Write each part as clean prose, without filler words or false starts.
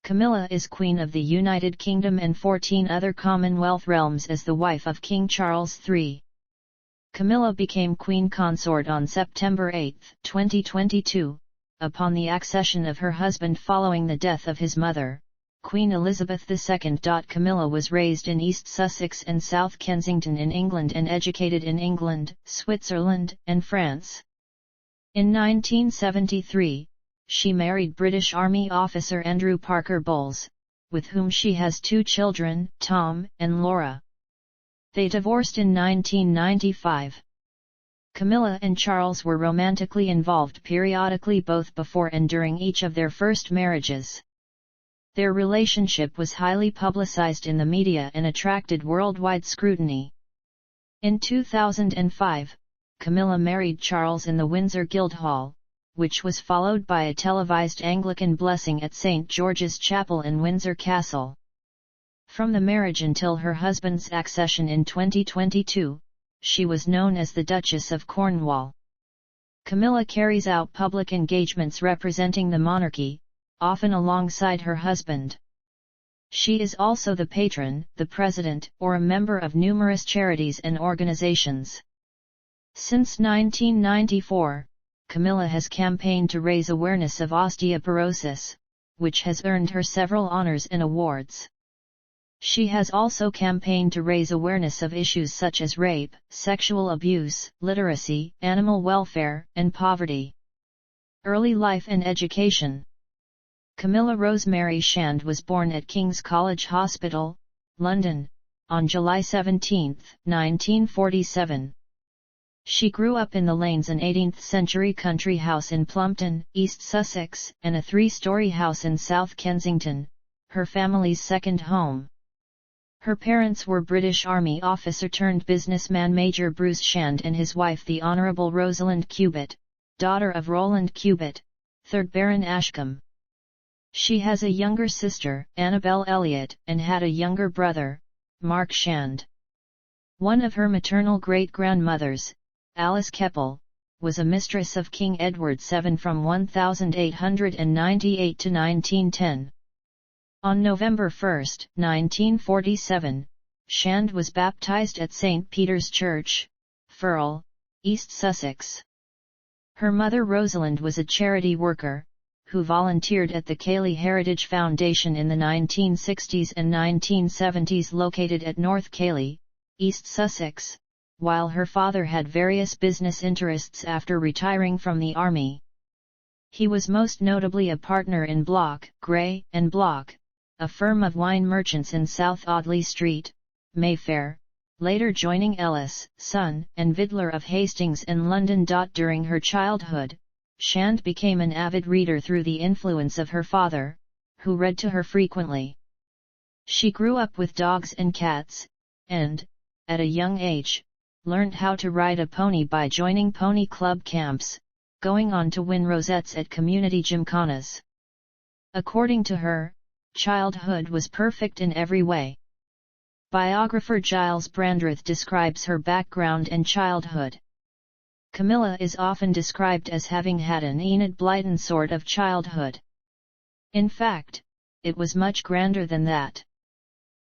Camilla is Queen of the United Kingdom and 14 other Commonwealth realms as the wife of King Charles III. Camilla became Queen Consort on September 8, 2022, upon the accession of her husband following the death of his mother, Queen Elizabeth II. Camilla was raised in East Sussex and South Kensington in England and educated in England, Switzerland, and France. In 1973, she married British Army officer Andrew Parker Bowles, with whom she has 2 children, Tom and Laura. They divorced in 1995. Camilla and Charles were romantically involved periodically both before and during each of their first marriages. Their relationship was highly publicized in the media and attracted worldwide scrutiny. In 2005, Camilla married Charles in the Windsor Guildhall, which was followed by a televised Anglican blessing at St. George's Chapel in Windsor Castle. From the marriage until her husband's accession in 2022, she was known as the Duchess of Cornwall. Camilla carries out public engagements representing the monarchy, often alongside her husband. She is also the patron, the president, or a member of numerous charities and organizations. Since 1994, Camilla has campaigned to raise awareness of osteoporosis, which has earned her several honors and awards. She has also campaigned to raise awareness of issues such as rape, sexual abuse, literacy, animal welfare, and poverty. Early life and education. Camilla Rosemary Shand was born at King's College Hospital, London, on July 17, 1947. She grew up in the Lanes, an 18th-century country house in Plumpton, East Sussex, and a 3-story house in South Kensington, her family's second home. Her parents were British Army officer-turned-businessman Major Bruce Shand and his wife the Honourable Rosalind Cubitt, daughter of Roland Cubitt, 3rd Baron Ashcombe. She has a younger sister, Annabel Elliot, and had a younger brother, Mark Shand. One of her maternal great-grandmothers, Alice Keppel, was a mistress of King Edward VII from 1898 to 1910. On November 1, 1947, Shand was baptized at St. Peter's Church, Firle, East Sussex. Her mother Rosalind was a charity worker, who volunteered at the Cayley Heritage Foundation in the 1960s and 1970s located at North Cayley, East Sussex, while her father had various business interests after retiring from the army. He was most notably a partner in Block, Gray and Block, a firm of wine merchants in South Audley Street, Mayfair, later joining Ellis, Son, and Vidler of Hastings and London. During her childhood, Shand became an avid reader through the influence of her father, who read to her frequently. She grew up with dogs and cats, and, at a young age, learned how to ride a pony by joining pony club camps, going on to win rosettes at community gymkhanas. According to her, childhood was perfect in every way. Biographer Giles Brandreth describes her background and childhood. Camilla is often described as having had an Enid Blyton sort of childhood. In fact, it was much grander than that.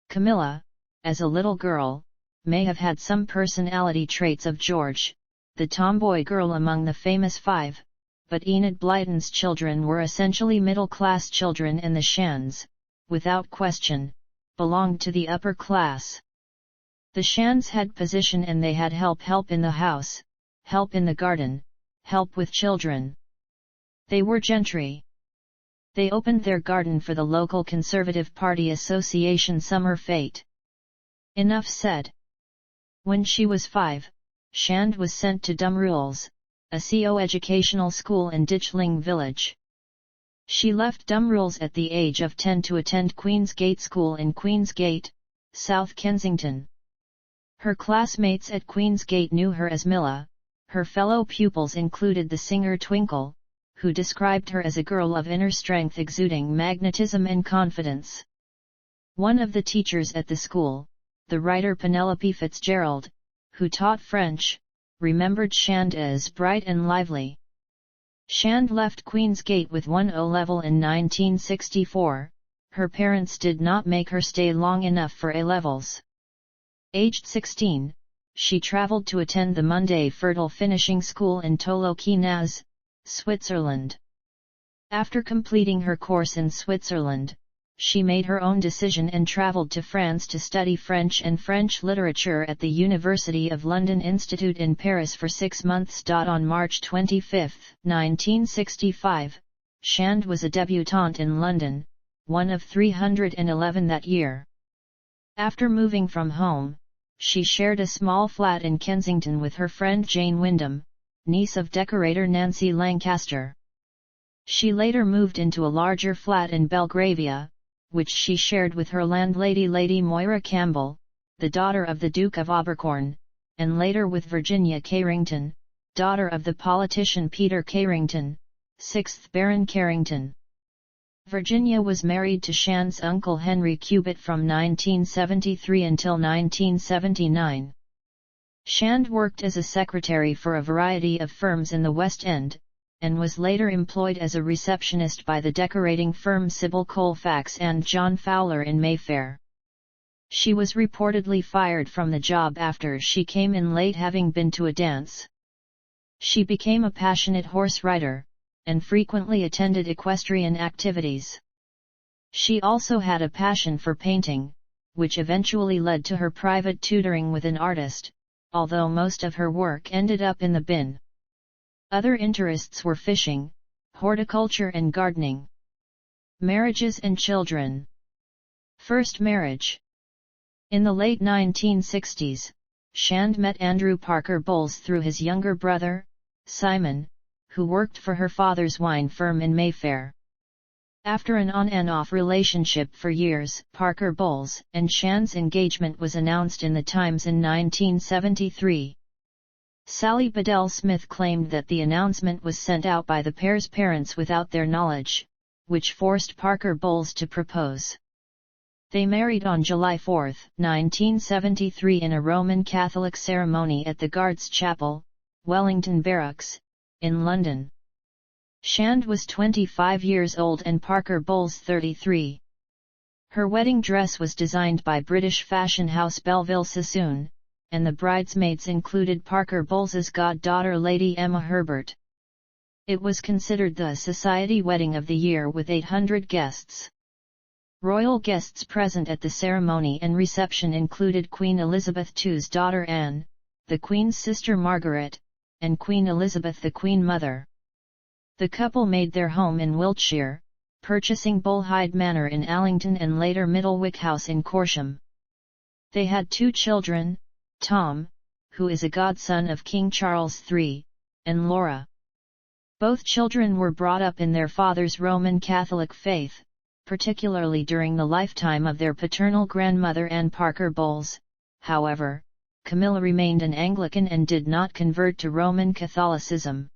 Camilla, as a little girl, may have had some personality traits of George, the tomboy girl among the famous 5, but Enid Blyton's children were essentially middle-class children, and the Shands, without question, belonged to the upper class. The Shands had position and they had help in the house, help in the garden, help with children. They were gentry. They opened their garden for the local Conservative Party Association summer fete. Enough said. When she was 5, Shand was sent to Dumrules, a co-educational school in Ditchling Village. She left Dumrules at the age of 10 to attend Queen's Gate School in Queen's Gate, South Kensington. Her classmates at Queen's Gate knew her as Milla. Her fellow pupils included the singer Twinkle, who described her as a girl of inner strength exuding magnetism and confidence. One of the teachers at the school, the writer Penelope Fitzgerald, who taught French, remembered Shand as bright and lively. Shand left Queen's Gate with 1 O level in 1964, her parents did not make her stay long enough for A-levels. Aged 16, she traveled to attend the Monday Fertile Finishing School in Tolochenaz, Switzerland. After completing her course in Switzerland, she made her own decision and traveled to France to study French and French literature at the University of London Institute in Paris for 6 months. On March 25, 1965, Shand was a debutante in London, one of 311 that year. After moving from home, she shared a small flat in Kensington with her friend Jane Wyndham, niece of decorator Nancy Lancaster. She later moved into a larger flat in Belgravia, which she shared with her landlady Lady Moira Campbell, the daughter of the Duke of Abercorn, and later with Virginia Carrington, daughter of the politician Peter Carrington, 6th Baron Carrington. Virginia was married to Shand's uncle Henry Cubitt from 1973 until 1979. Shand worked as a secretary for a variety of firms in the West End, and was later employed as a receptionist by the decorating firm Sybil Colfax and John Fowler in Mayfair. She was reportedly fired from the job after she came in late, having been to a dance. She became a passionate horse rider, and frequently attended equestrian activities. She also had a passion for painting, which eventually led to her private tutoring with an artist, although most of her work ended up in the bin. Other interests were fishing, horticulture and gardening. Marriages and children. First marriage. In the late 1960s, Shand met Andrew Parker Bowles through his younger brother, Simon, who worked for her father's wine firm in Mayfair. After an on and off relationship for years, Parker Bowles and Shand's engagement was announced in the Times in 1973. Sally Bedell Smith claimed that the announcement was sent out by the pair's parents without their knowledge, which forced Parker Bowles to propose. They married on July 4, 1973 in a Roman Catholic ceremony at the Guards Chapel, Wellington Barracks, in London. Shand was 25 years old and Parker Bowles 33. Her wedding dress was designed by British fashion house Belleville Sassoon, and the bridesmaids included Parker Bowles's goddaughter Lady Emma Herbert. It was considered the Society Wedding of the Year with 800 guests. Royal guests present at the ceremony and reception included Queen Elizabeth II's daughter Anne, the Queen's sister Margaret, and Queen Elizabeth the Queen Mother. The couple made their home in Wiltshire, purchasing Bullhyde Manor in Allington and later Middlewick House in Corsham. They had 2 children, Tom, who is a godson of King Charles III, and Laura. Both children were brought up in their father's Roman Catholic faith, particularly during the lifetime of their paternal grandmother Anne Parker Bowles. However, Camilla remained an Anglican and did not convert to Roman Catholicism.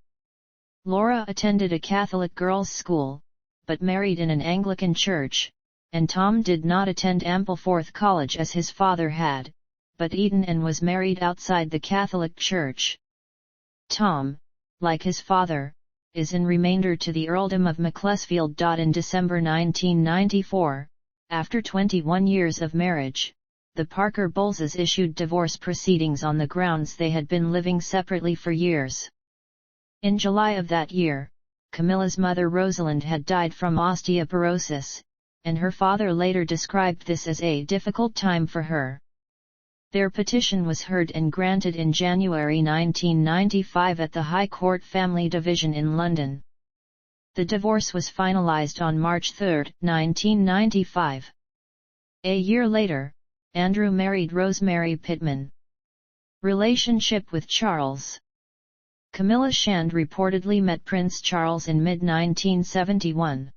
Laura attended a Catholic girls' school, but married in an Anglican church, and Tom did not attend Ampleforth College as his father had, but Eton and was married outside the Catholic Church. Tom, like his father, is in remainder to the Earldom of Macclesfield. In December 1994, after 21 years of marriage, the Parker Bowleses issued divorce proceedings on the grounds they had been living separately for years. In July of that year, Camilla's mother Rosalind had died from osteoporosis, and her father later described this as a difficult time for her. Their petition was heard and granted in January 1995 at the High Court Family Division in London. The divorce was finalised on March 3, 1995. A year later, Andrew married Rosemary Pittman. Relationship with Charles. Camilla Shand reportedly met Prince Charles in mid-1971.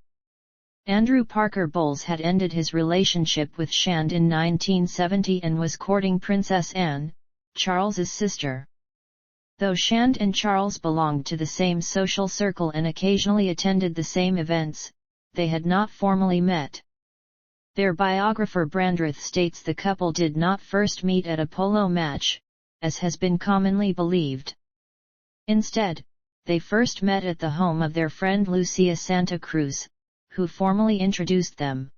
Andrew Parker Bowles had ended his relationship with Shand in 1970 and was courting Princess Anne, Charles's sister. Though Shand and Charles belonged to the same social circle and occasionally attended the same events, they had not formally met. Their biographer Brandreth states the couple did not first meet at a polo match, as has been commonly believed. Instead, they first met at the home of their friend Lucia Santa Cruz, who formally introduced them.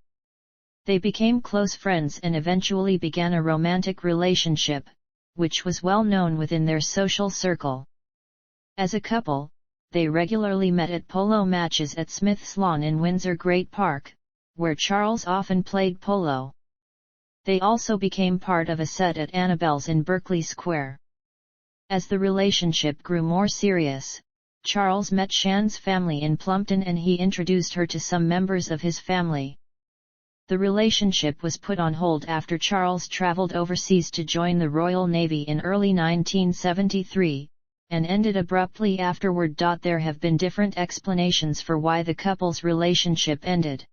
They became close friends and eventually began a romantic relationship, which was well known within their social circle. As a couple, they regularly met at polo matches at Smith's Lawn in Windsor Great Park, where Charles often played polo. They also became part of a set at Annabelle's in Berkeley Square. As the relationship grew more serious, Charles met Shand's family in Plumpton and he introduced her to some members of his family. The relationship was put on hold after Charles travelled overseas to join the Royal Navy in early 1973, and ended abruptly afterward. There have been different explanations for why the couple's relationship ended.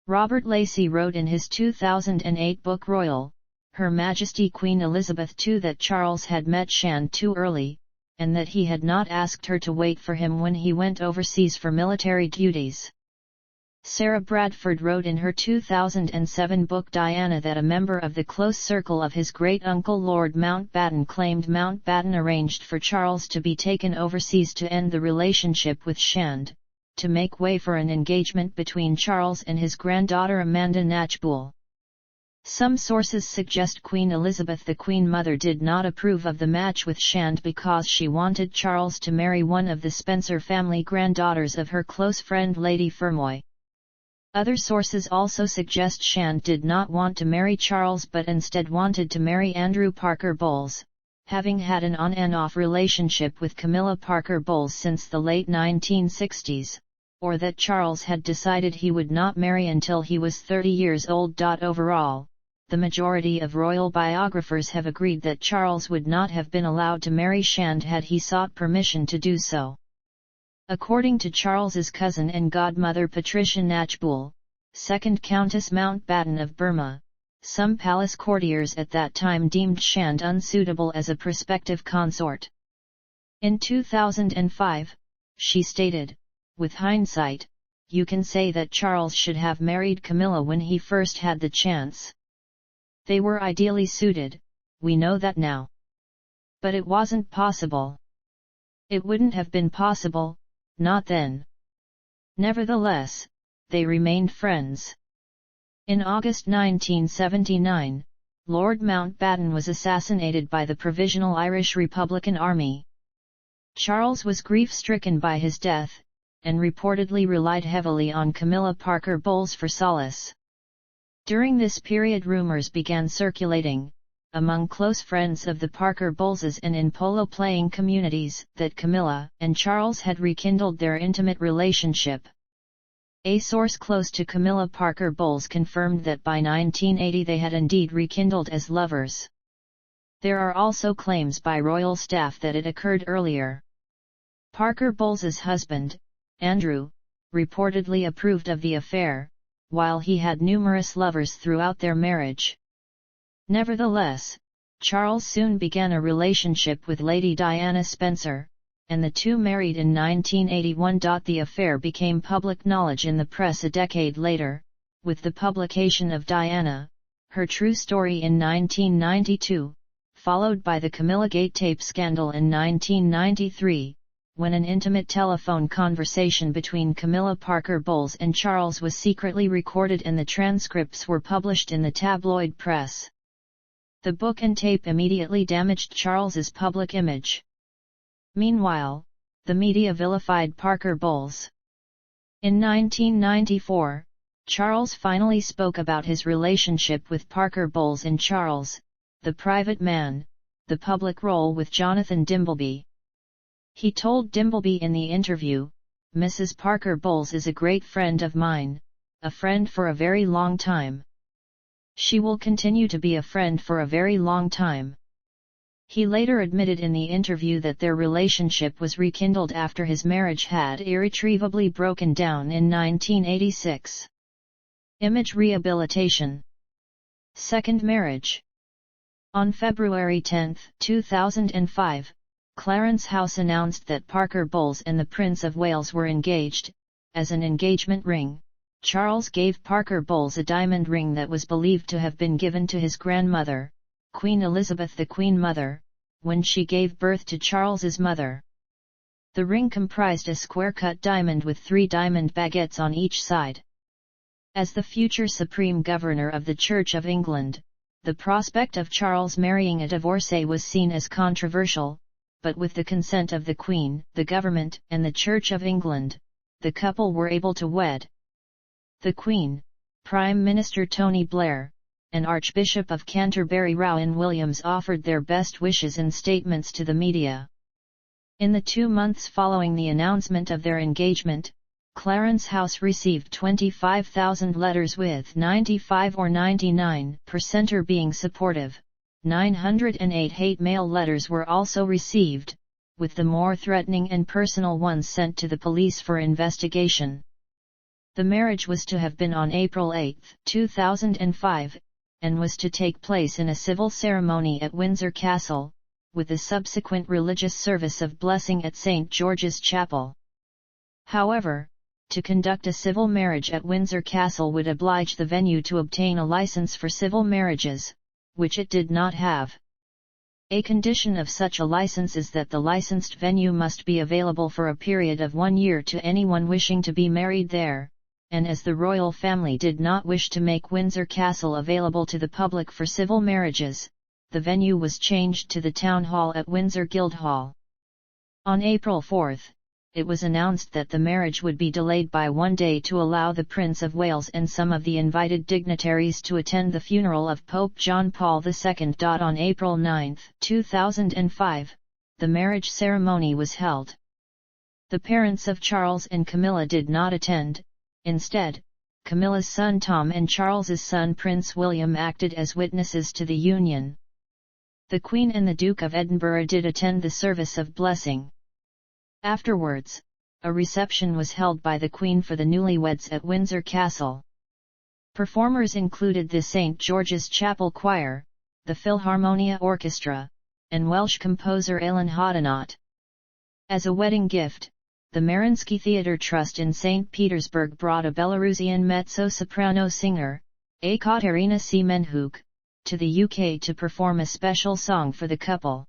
Robert Lacey wrote in his 2008 book Royal, Her Majesty Queen Elizabeth II that Charles had met Shand too early, and that he had not asked her to wait for him when he went overseas for military duties. Sarah Bradford wrote in her 2007 book Diana that a member of the close circle of his great-uncle Lord Mountbatten claimed Mountbatten arranged for Charles to be taken overseas to end the relationship with Shand, to make way for an engagement between Charles and his granddaughter Amanda Knatchbull. Some sources suggest Queen Elizabeth the Queen Mother did not approve of the match with Shand because she wanted Charles to marry one of the Spencer family granddaughters of her close friend Lady Fermoy. Other sources also suggest Shand did not want to marry Charles but instead wanted to marry Andrew Parker Bowles, having had an on and off relationship with Camilla Parker Bowles since the late 1960s, or that Charles had decided he would not marry until he was 30 years old. Overall, the majority of royal biographers have agreed that Charles would not have been allowed to marry Shand had he sought permission to do so. According to Charles's cousin and godmother Patricia Knatchbull, 2nd Countess Mountbatten of Burma, some palace courtiers at that time deemed Shand unsuitable as a prospective consort. In 2005, she stated, "With hindsight, you can say that Charles should have married Camilla when he first had the chance. They were ideally suited, we know that now. But it wasn't possible. It wouldn't have been possible, not then." Nevertheless, they remained friends. In August 1979, Lord Mountbatten was assassinated by the Provisional Irish Republican Army. Charles was grief-stricken by his death, and reportedly relied heavily on Camilla Parker Bowles for solace. During this period rumours began circulating, among close friends of the Parker Bowleses and in polo-playing communities, that Camilla and Charles had rekindled their intimate relationship. A source close to Camilla Parker Bowles confirmed that by 1980 they had indeed rekindled as lovers. There are also claims by royal staff that it occurred earlier. Parker Bowles's husband, Andrew, reportedly approved of the affair, while he had numerous lovers throughout their marriage. Nevertheless, Charles soon began a relationship with Lady Diana Spencer, and the two married in 1981. The affair became public knowledge in the press a decade later, with the publication of Diana, Her True Story in 1992, followed by the Camilla Gate tape scandal in 1993, when an intimate telephone conversation between Camilla Parker Bowles and Charles was secretly recorded and the transcripts were published in the tabloid press. The book and tape immediately damaged Charles's public image. Meanwhile, the media vilified Parker Bowles. In 1994, Charles finally spoke about his relationship with Parker Bowles in Charles, the Private Man, the Public Role with Jonathan Dimbleby. He told Dimbleby in the interview, "Mrs. Parker Bowles is a great friend of mine, a friend for a very long time. She will continue to be a friend for a very long time." He later admitted in the interview that their relationship was rekindled after his marriage had irretrievably broken down in 1986. Image rehabilitation. Second marriage. On February 10, 2005, Clarence House announced that Parker Bowles and the Prince of Wales were engaged. As an engagement ring, Charles gave Parker Bowles a diamond ring that was believed to have been given to his grandmother, Queen Elizabeth the Queen Mother, when she gave birth to Charles's mother. The ring comprised a square-cut diamond with 3 diamond baguettes on each side. As the future Supreme Governor of the Church of England, the prospect of Charles marrying a divorcee was seen as controversial, but with the consent of the Queen, the government, and the Church of England, the couple were able to wed. The Queen, Prime Minister Tony Blair, and Archbishop of Canterbury Rowan Williams offered their best wishes in statements to the media. In the 2 months following the announcement of their engagement, Clarence House received 25,000 letters with 95 or 99% being supportive. 908 hate mail letters were also received, with the more threatening and personal ones sent to the police for investigation. The marriage was to have been on April 8, 2005, and was to take place in a civil ceremony at Windsor Castle, with a subsequent religious service of blessing at St. George's Chapel. However, to conduct a civil marriage at Windsor Castle would oblige the venue to obtain a license for civil marriages, which it did not have. A condition of such a license is that the licensed venue must be available for a period of 1 year to anyone wishing to be married there, and as the royal family did not wish to make Windsor Castle available to the public for civil marriages, the venue was changed to the Town Hall at Windsor Guildhall. On April 4, it was announced that the marriage would be delayed by 1 day to allow the Prince of Wales and some of the invited dignitaries to attend the funeral of Pope John Paul II. On April 9, 2005, the marriage ceremony was held. The parents of Charles and Camilla did not attend. Instead, Camilla's son Tom and Charles's son Prince William acted as witnesses to the union. The Queen and the Duke of Edinburgh did attend the service of blessing. Afterwards, a reception was held by the Queen for the newlyweds at Windsor Castle. Performers included the St. George's Chapel Choir, the Philharmonia Orchestra, and Welsh composer Alan Hoddenott. As a wedding gift, the Mariinsky Theatre Trust in St. Petersburg brought a Belarusian mezzo-soprano singer, Ekaterina Semenchuk, to the UK to perform a special song for the couple.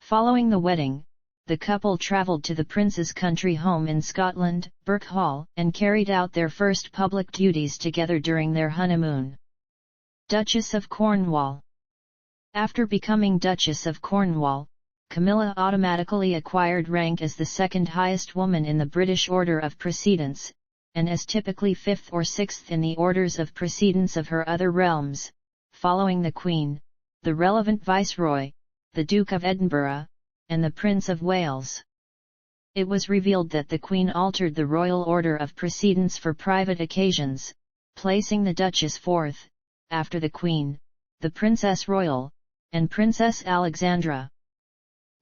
Following the wedding, the couple travelled to the prince's country home in Scotland, Birkhall, and carried out their first public duties together during their honeymoon. Duchess of Cornwall. After becoming Duchess of Cornwall, Camilla automatically acquired rank as the second highest woman in the British Order of Precedence, and as typically fifth or sixth in the orders of precedence of her other realms, following the Queen, the relevant Viceroy, the Duke of Edinburgh, and the Prince of Wales. It was revealed that the Queen altered the royal order of precedence for private occasions, placing the Duchess fourth, after the Queen, the Princess Royal, and Princess Alexandra.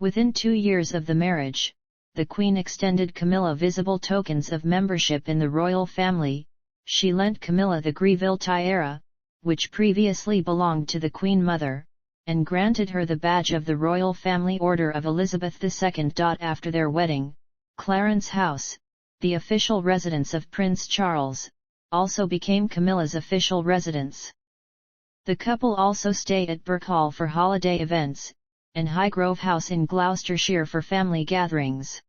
Within 2 years of the marriage, the Queen extended Camilla visible tokens of membership in the royal family. She lent Camilla the Greville tiara, which previously belonged to the Queen Mother, and granted her the badge of the Royal Family Order of Elizabeth II. After their wedding, Clarence House, the official residence of Prince Charles, also became Camilla's official residence. The couple also stayed at Birkhall for holiday events, and Highgrove House in Gloucestershire for family gatherings.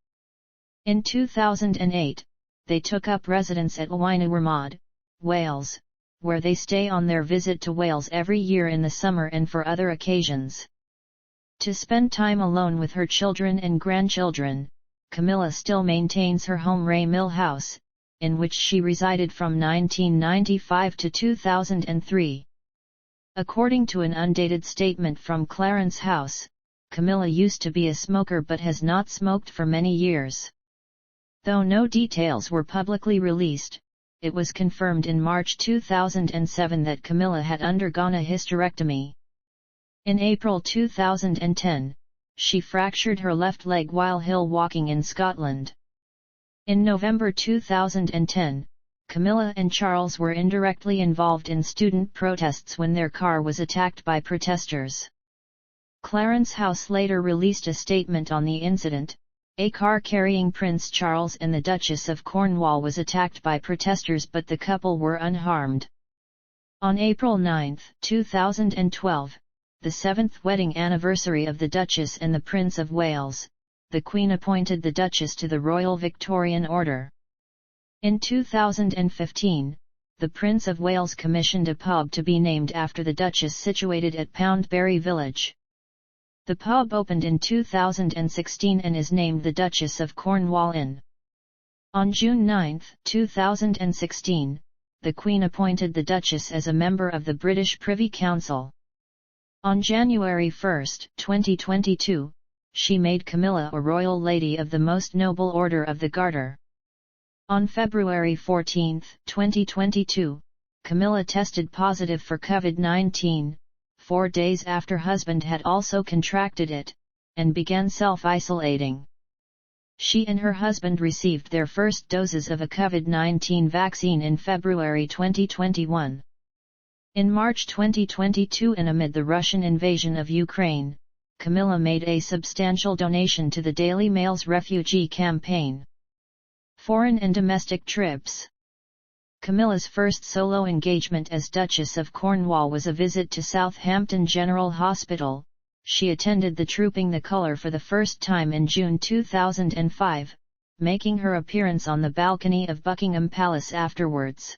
In 2008, they took up residence at Wynewyrmod, Wales, where they stay on their visit to Wales every year in the summer and for other occasions. To spend time alone with her children and grandchildren, Camilla still maintains her home Ray Mill House, in which she resided from 1995 to 2003. According to an undated statement from Clarence House, Camilla used to be a smoker but has not smoked for many years. Though no details were publicly released, it was confirmed in March 2007 that Camilla had undergone a hysterectomy. In April 2010, she fractured her left leg while hill walking in Scotland. In November 2010, Camilla and Charles were indirectly involved in student protests when their car was attacked by protesters. Clarence House later released a statement on the incident. A car carrying Prince Charles and the Duchess of Cornwall was attacked by protesters, but the couple were unharmed. On April 9, 2012, the 7th wedding anniversary of the Duchess and the Prince of Wales, the Queen appointed the Duchess to the Royal Victorian Order. In 2015, the Prince of Wales commissioned a pub to be named after the Duchess situated at Poundbury Village. The pub opened in 2016 and is named the Duchess of Cornwall Inn. On June 9, 2016, the Queen appointed the Duchess as a member of the British Privy Council. On January 1, 2022, she made Camilla a Royal Lady of the Most Noble Order of the Garter. On February 14, 2022, Camilla tested positive for COVID-19, 4 days after husband had also contracted it, and began self-isolating. She and her husband received their first doses of a COVID-19 vaccine in February 2021. In March 2022, and amid the Russian invasion of Ukraine, Camilla made a substantial donation to the Daily Mail's refugee campaign. Foreign and domestic trips. Camilla's first solo engagement as Duchess of Cornwall was a visit to Southampton General Hospital. She attended the Trooping the Colour for the first time in June 2005, making her appearance on the balcony of Buckingham Palace afterwards.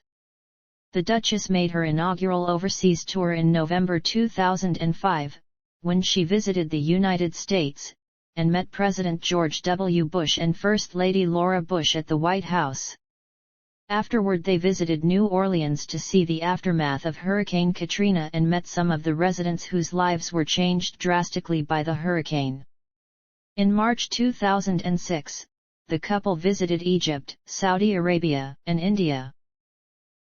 The Duchess made her inaugural overseas tour in November 2005, when she visited the United States, and met President George W. Bush and First Lady Laura Bush at the White House. Afterward they visited New Orleans to see the aftermath of Hurricane Katrina and met some of the residents whose lives were changed drastically by the hurricane. In March 2006, the couple visited Egypt, Saudi Arabia, and India.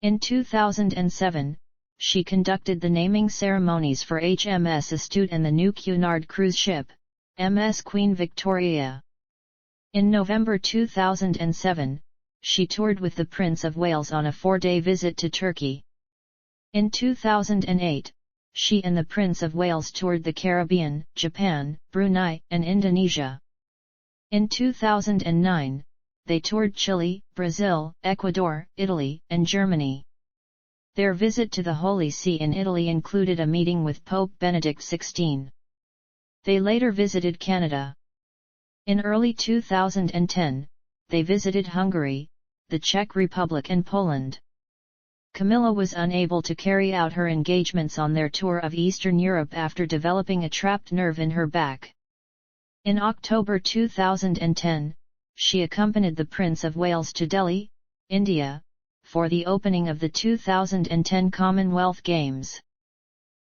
In 2007, she conducted the naming ceremonies for HMS Astute and the new Cunard cruise ship, MS Queen Victoria. In November 2007, she toured with the Prince of Wales on a 4-day visit to Turkey. In 2008, she and the Prince of Wales toured the Caribbean, Japan, Brunei, and Indonesia. In 2009, they toured Chile, Brazil, Ecuador, Italy, and Germany. Their visit to the Holy See in Italy included a meeting with Pope Benedict XVI. They later visited Canada. In early 2010, they visited Hungary, the Czech Republic and Poland. Camilla was unable to carry out her engagements on their tour of Eastern Europe after developing a trapped nerve in her back. In October 2010, she accompanied the Prince of Wales to Delhi, India, for the opening of the 2010 Commonwealth Games.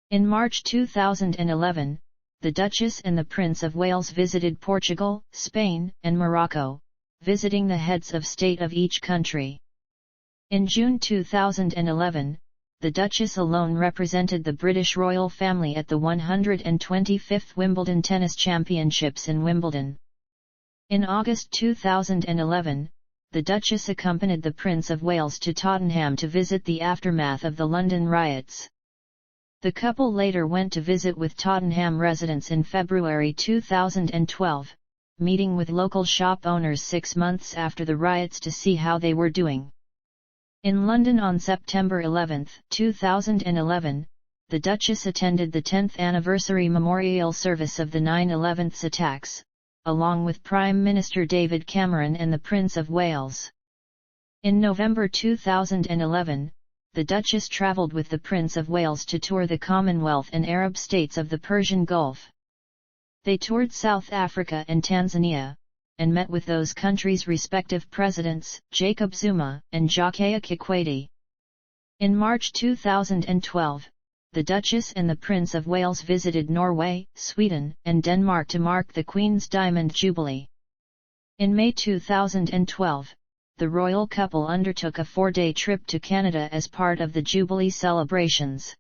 In March 2011, the Duchess and the Prince of Wales visited Portugal, Spain, and Morocco, visiting the heads of state of each country. In June 2011, the Duchess alone represented the British royal family at the 125th Wimbledon Tennis Championships in Wimbledon. In August 2011, the Duchess accompanied the Prince of Wales to Tottenham to visit the aftermath of the London riots. The couple later went to visit with Tottenham residents in February 2012, meeting with local shop owners 6 months after the riots to see how they were doing. In London on September 11, 2011, the Duchess attended the 10th anniversary memorial service of the 9/11 attacks, along with Prime Minister David Cameron and the Prince of Wales. In November 2011, the Duchess travelled with the Prince of Wales to tour the Commonwealth and Arab states of the Persian Gulf. They toured South Africa and Tanzania, and met with those countries' respective presidents, Jacob Zuma and Jakaya Kikwete. In March 2012, the Duchess and the Prince of Wales visited Norway, Sweden, and Denmark to mark the Queen's Diamond Jubilee. In May 2012, the royal couple undertook a 4-day trip to Canada as part of the Jubilee celebrations.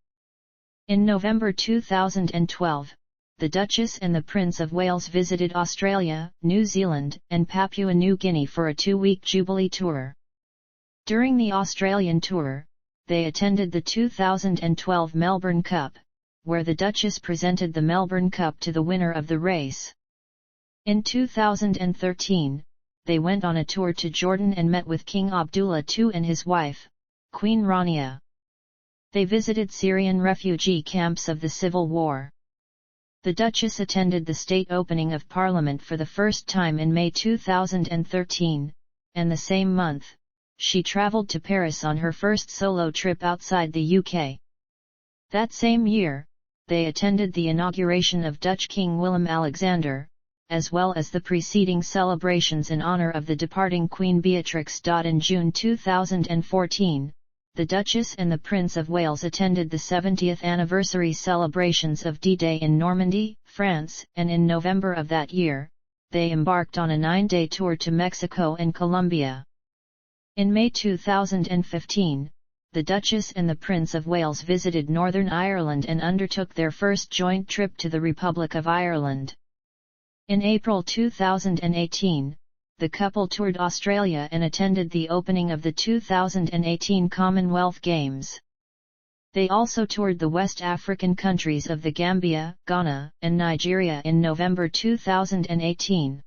In November 2012, the Duchess and the Prince of Wales visited Australia, New Zealand, and Papua New Guinea for a 2-week Jubilee tour. During the Australian tour, they attended the 2012 Melbourne Cup, where the Duchess presented the Melbourne Cup to the winner of the race. In 2013, they went on a tour to Jordan and met with King Abdullah II and his wife, Queen Rania. They visited Syrian refugee camps of the civil war. The Duchess attended the state opening of Parliament for the first time in May 2013, and the same month, she travelled to Paris on her first solo trip outside the UK. That same year, they attended the inauguration of Dutch King Willem-Alexander, as well as the preceding celebrations in honour of the departing Queen Beatrix. In June 2014, the Duchess and the Prince of Wales attended the 70th anniversary celebrations of D-Day in Normandy, France, and in November of that year, they embarked on a 9-day tour to Mexico and Colombia. In May 2015, the Duchess and the Prince of Wales visited Northern Ireland and undertook their first joint trip to the Republic of Ireland. In April 2018, the couple toured Australia and attended the opening of the 2018 Commonwealth Games. They also toured the West African countries of the Gambia, Ghana, and Nigeria in November 2018.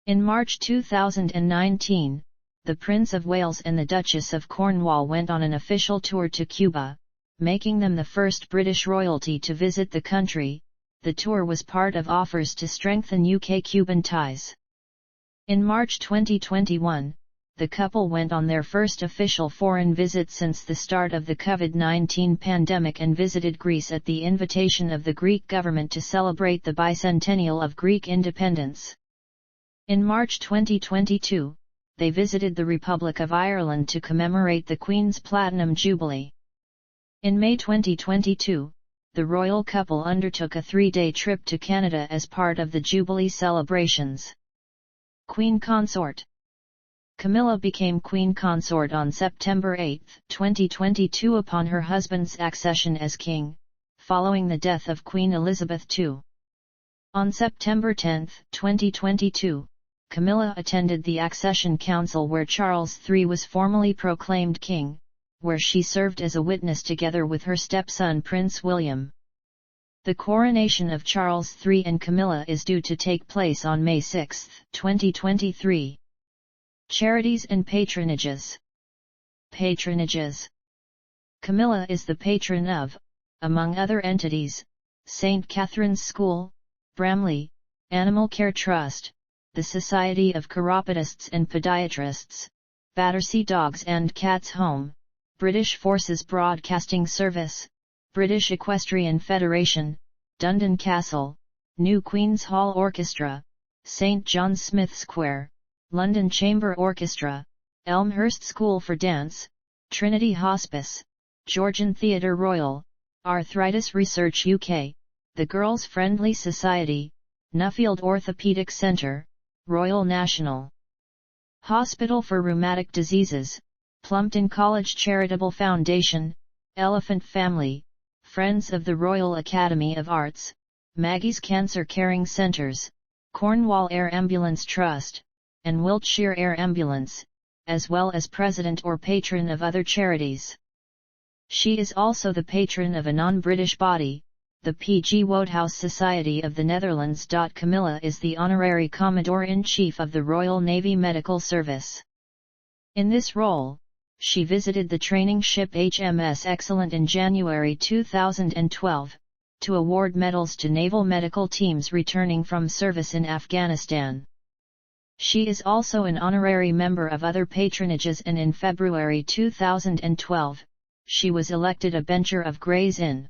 In March 2019, the Prince of Wales and the Duchess of Cornwall went on an official tour to Cuba, making them the first British royalty to visit the country. The tour was part of offers to strengthen UK-Cuban ties. In March 2021, the couple went on their first official foreign visit since the start of the COVID-19 pandemic and visited Greece at the invitation of the Greek government to celebrate the bicentennial of Greek independence. In March 2022, they visited the Republic of Ireland to commemorate the Queen's Platinum Jubilee. In May 2022, the royal couple undertook a 3-day trip to Canada as part of the Jubilee celebrations. Queen Consort. Camilla became Queen Consort on September 8, 2022 upon her husband's accession as king, following the death of Queen Elizabeth II. On September 10, 2022, Camilla attended the Accession Council where Charles III was formally proclaimed king, where she served as a witness together with her stepson Prince William. The coronation of Charles III and Camilla is due to take place on May 6, 2023. Charities and patronages. Patronages. Camilla is the patron of, among other entities, St. Catherine's School, Bramley, Animal Care Trust, the Society of Chiropodists and Podiatrists, Battersea Dogs and Cats Home, British Forces Broadcasting Service, British Equestrian Federation, Dundon Castle, New Queen's Hall Orchestra, St. John Smith Square, London Chamber Orchestra, Elmhurst School for Dance, Trinity Hospice, Georgian Theatre Royal, Arthritis Research UK, the Girls Friendly Society, Nuffield Orthopaedic Centre, Royal National Hospital for Rheumatic Diseases, Plumpton College Charitable Foundation, Elephant Family, Friends of the Royal Academy of Arts, Maggie's Cancer Caring Centres, Cornwall Air Ambulance Trust, and Wiltshire Air Ambulance, as well as president or patron of other charities. She is also the patron of a non-British body, the P.G. Wodehouse Society of the Netherlands. Camilla is the Honorary Commodore-in-Chief of the Royal Navy Medical Service. In this role, she visited the training ship HMS Excellent in January 2012, to award medals to naval medical teams returning from service in Afghanistan. She is also an honorary member of other patronages, and in February 2012, she was elected a bencher of Gray's Inn.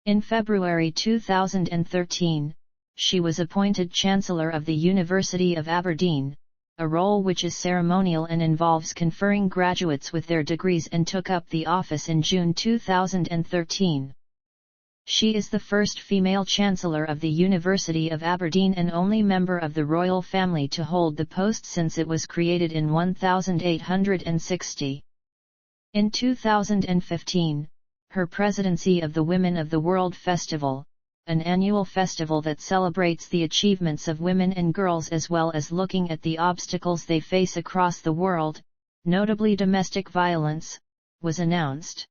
In February 2013, she was appointed Chancellor of the University of Aberdeen, a role which is ceremonial and involves conferring graduates with their degrees, and took up the office in June 2013. She is the first female Chancellor of the University of Aberdeen and only member of the royal family to hold the post since it was created in 1860. In 2015, her presidency of the Women of the World Festival, an annual festival that celebrates the achievements of women and girls as well as looking at the obstacles they face across the world, notably domestic violence, was announced.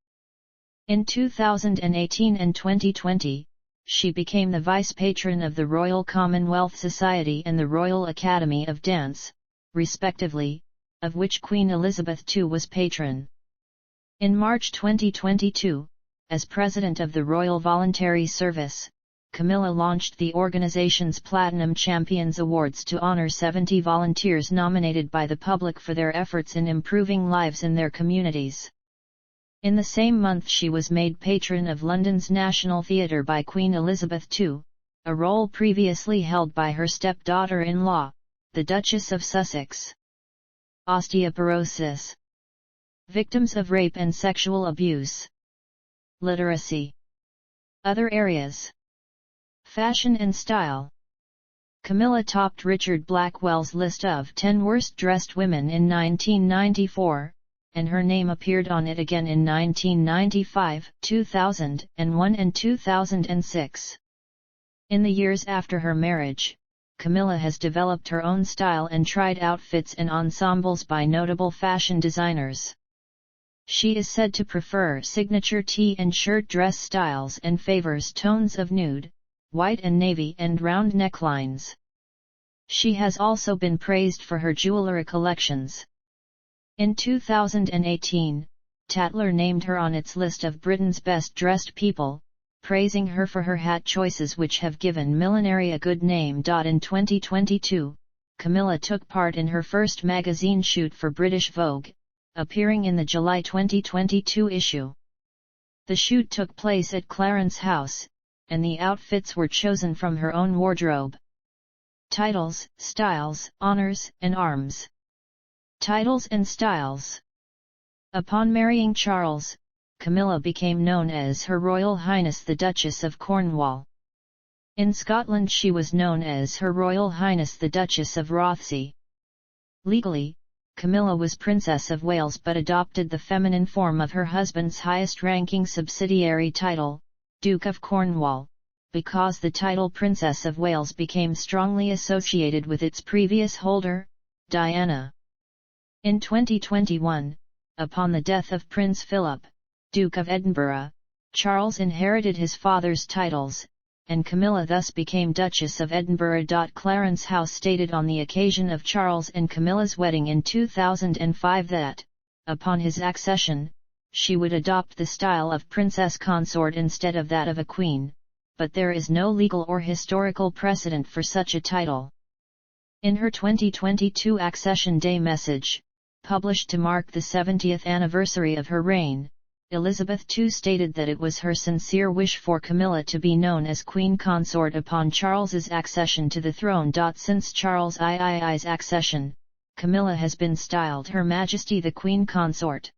In 2018 and 2020, she became the vice patron of the Royal Commonwealth Society and the Royal Academy of Dance, respectively, of which Queen Elizabeth II was patron. In March 2022, as President of the Royal Voluntary Service, Camilla launched the organization's Platinum Champions Awards to honor 70 volunteers nominated by the public for their efforts in improving lives in their communities. In the same month she was made patron of London's National Theatre by Queen Elizabeth II, a role previously held by her stepdaughter-in-law, the Duchess of Sussex. Osteoporosis. Victims of rape and sexual abuse. Literacy. Other areas. Fashion and style. Camilla topped Richard Blackwell's list of 10 worst-dressed women in 1994, and her name appeared on it again in 1995, 2001 and 2006. In the years after her marriage, Camilla has developed her own style and tried outfits and ensembles by notable fashion designers. She is said to prefer signature tee and shirt dress styles and favors tones of nude, white and navy and round necklines. She has also been praised for her jewelry collections. In 2018, Tatler named her on its list of Britain's best-dressed people, praising her for her hat choices which have given millinery a good name. In 2022, Camilla took part in her first magazine shoot for British Vogue, appearing in the July 2022 issue. The shoot took place at Clarence House, and the outfits were chosen from her own wardrobe. Titles, styles, honors, and arms. Titles and styles. Upon marrying Charles, Camilla became known as Her Royal Highness the Duchess of Cornwall. In Scotland she was known as Her Royal Highness the Duchess of Rothesay. Legally, Camilla was Princess of Wales but adopted the feminine form of her husband's highest-ranking subsidiary title, Duke of Cornwall, because the title Princess of Wales became strongly associated with its previous holder, Diana. In 2021, upon the death of Prince Philip, Duke of Edinburgh, Charles inherited his father's titles, and Camilla thus became Duchess of Edinburgh. Clarence House stated on the occasion of Charles and Camilla's wedding in 2005 that, upon his accession, she would adopt the style of princess consort instead of that of a queen, but there is no legal or historical precedent for such a title. In her 2022 Accession Day message, published to mark the 70th anniversary of her reign, Elizabeth II stated that it was her sincere wish for Camilla to be known as Queen Consort upon Charles's accession to the throne. Since Charles III's accession, Camilla has been styled Her Majesty the Queen Consort.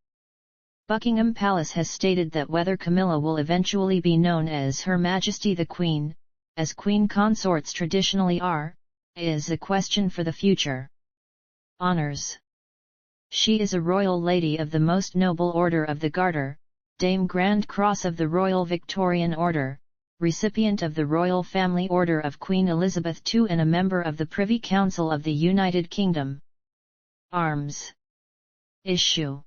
Buckingham Palace has stated that whether Camilla will eventually be known as Her Majesty the Queen, as Queen Consorts traditionally are, is a question for the future. Honours. She is a Royal Lady of the Most Noble Order of the Garter, Dame Grand Cross of the Royal Victorian Order, recipient of the Royal Family Order of Queen Elizabeth II and a member of the Privy Council of the United Kingdom. Arms. Issue.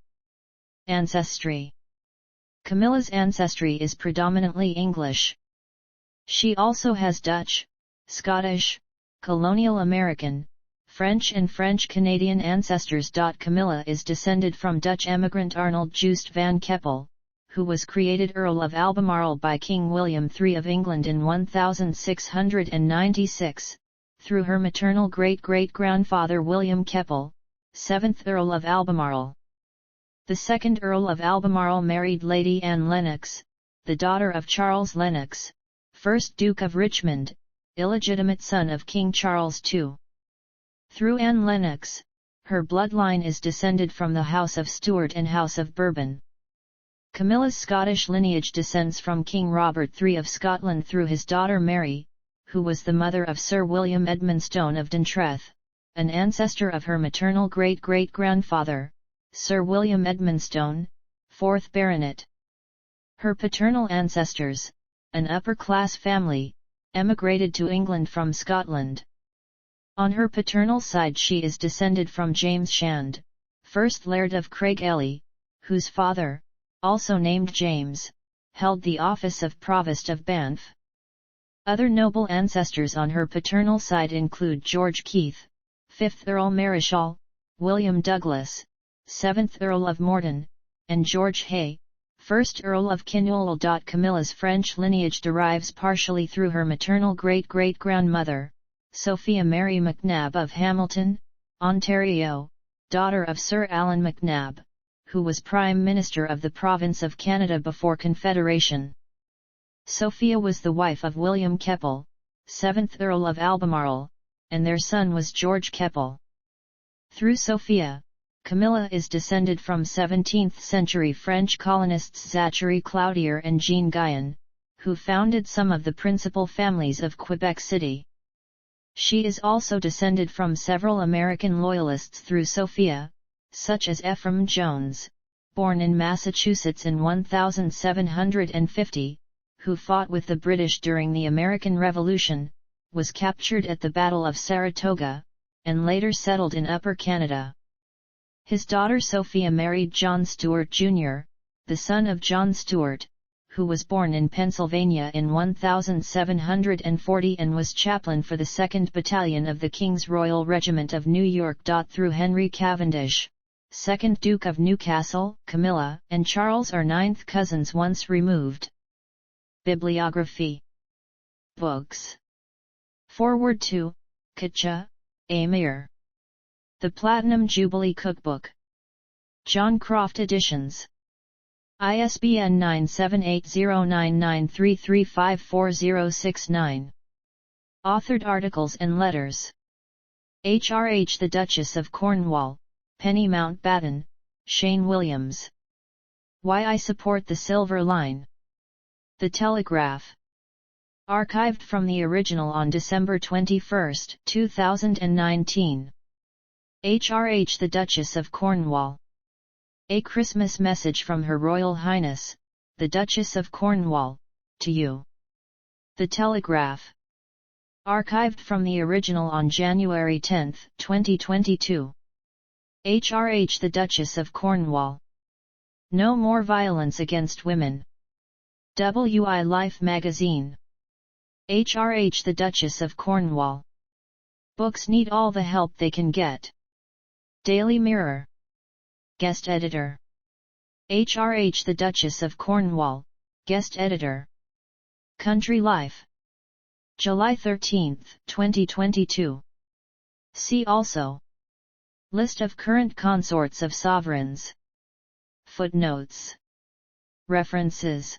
Ancestry. Camilla's ancestry is predominantly English. She also has Dutch, Scottish, Colonial American, French and French-Canadian ancestors. Camilla is descended from Dutch emigrant Arnold Joost van Keppel, who was created Earl of Albemarle by King William III of England in 1696, through her maternal great-great-grandfather William Keppel, 7th Earl of Albemarle. The 2nd Earl of Albemarle married Lady Anne Lennox, the daughter of Charles Lennox, 1st Duke of Richmond, illegitimate son of King Charles II. Through Anne Lennox, her bloodline is descended from the House of Stuart and House of Bourbon. Camilla's Scottish lineage descends from King Robert III of Scotland through his daughter Mary, who was the mother of Sir William Edmonstone of Dundreath, an ancestor of her maternal great-great-grandfather, Sir William Edmonstone, 4th Baronet. Her paternal ancestors, an upper-class family, emigrated to England from Scotland. On her paternal side she is descended from James Shand, 1st Laird of Craigelley, whose father, also named James, held the office of Provost of Banff. Other noble ancestors on her paternal side include George Keith, 5th Earl Marischal, William Douglas, 7th Earl of Morton, and George Hay, 1st Earl of Kinloch. Camilla's French lineage derives partially through her maternal great-great-grandmother, Sophia Mary MacNab of Hamilton, Ontario, daughter of Sir Allan MacNab, who was Prime Minister of the Province of Canada before Confederation. Sophia was the wife of William Keppel, 7th Earl of Albemarle, and their son was George Keppel. Through Sophia, Camilla is descended from 17th-century French colonists Zachary Cloutier and Jean Guyon, who founded some of the principal families of Quebec City. She is also descended from several American Loyalists through Sophia, such as Ephraim Jones, born in Massachusetts in 1750, who fought with the British during the American Revolution, was captured at the Battle of Saratoga, and later settled in Upper Canada. His daughter Sophia married John Stuart Jr., the son of John Stuart, who was born in Pennsylvania in 1740 and was chaplain for the 2nd Battalion of the King's Royal Regiment of New York. Through Henry Cavendish, 2nd Duke of Newcastle, Camilla and Charles are 9th cousins once removed. Bibliography. Books. Foreword to Katja, Amir. The Platinum Jubilee Cookbook. John Croft Editions. ISBN 9780993354069. Authored articles and letters. HRH the Duchess of Cornwall, Penny Mountbatten, Shane Williams. Why I Support the Silver Line. The Telegraph. Archived from the original on December 21, 2019. HRH the Duchess of Cornwall. A Christmas Message from Her Royal Highness, the Duchess of Cornwall, to you. The Telegraph. Archived from the original on January 10, 2022. HRH the Duchess of Cornwall. No More Violence Against Women. WI Life Magazine. HRH the Duchess of Cornwall. Books need all the help they can get. Daily Mirror. Guest Editor. HRH the Duchess of Cornwall, Guest Editor. Country Life. July 13, 2022. See also. List of current consorts of sovereigns. Footnotes. References.